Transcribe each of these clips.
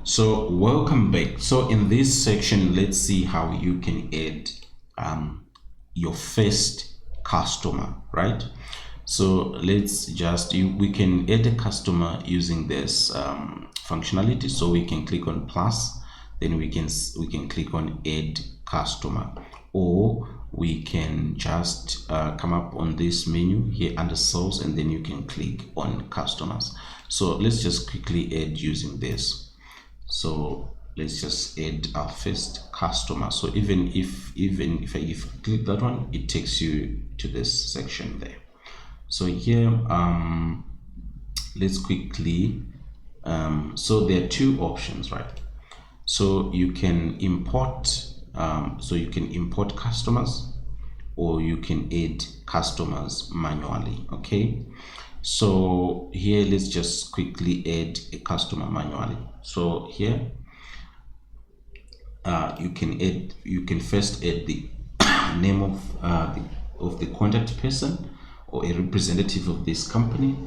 So welcome back. So in this section, let's see how you can add your first customer, right? So let's just we can add a customer using this functionality. So we can click on plus, then we can click on add customer, or we can just come up on this menu here under sales, and then you can click on customers. So let's just quickly add using this. So let's just add our first customer. So even if I click that one, it takes you to this section there. So here let's quickly so there are two options, right? So you can import customers, or you can add customers manually. Okay, so here let's just quickly add a customer manually. So here you can first add the name of the contact person or a representative of this company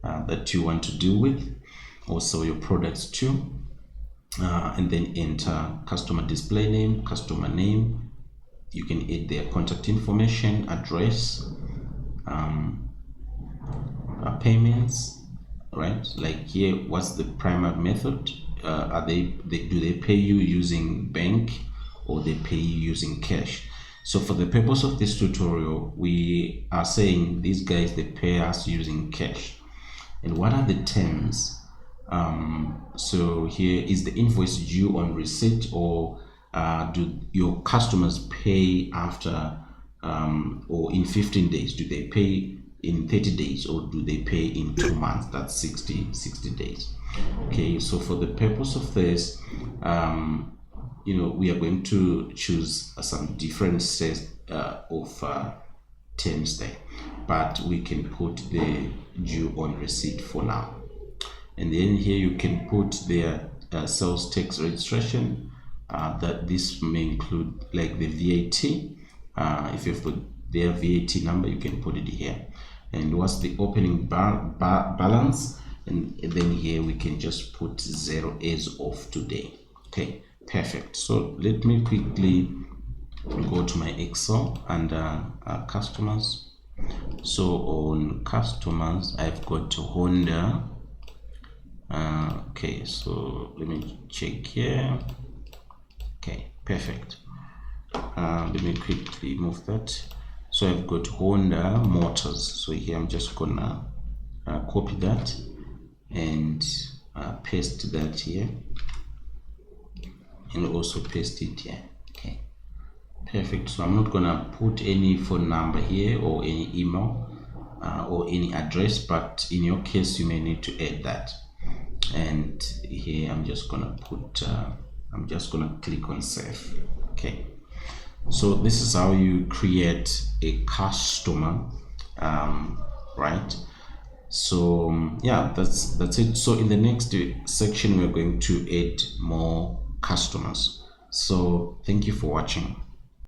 that you want to deal with, also your products too, and then enter customer display name, customer name. You can add their contact information, address, payments, right? Like here, what's the primary method? Do they pay you using bank, or they pay you using cash? So for the purpose of this tutorial, we are saying these guys, they pay us using cash. And what are the terms? So here, is the invoice due on receipt, or do your customers pay after or in 15 days? Do they pay in 30 days, or do they pay in 2 months? That's 60 days. Okay, so for the purpose of this, we are going to choose some different set of terms there, but we can put the due on receipt for now. And then here you can put their sales tax registration, that this may include like the VAT. If you put their VAT number, you can put it here. And what's the opening balance? And then here we can just put 0 as of today. Okay, perfect. So let me quickly go to my Excel and customers. So on customers, I've got Honda. Okay, so let me check here. Okay, perfect. Let me quickly move that. So I've got Honda Motors. So here I'm just gonna copy that and paste that here, and also paste it here. Okay, perfect. So I'm not gonna put any phone number here, or any email, or any address, but in your case you may need to add that. And here I'm just gonna put I'm just gonna click on save. Okay, so this is how you create a customer, right? So yeah, that's it. So in the next section, we're going to add more customers. So thank you for watching.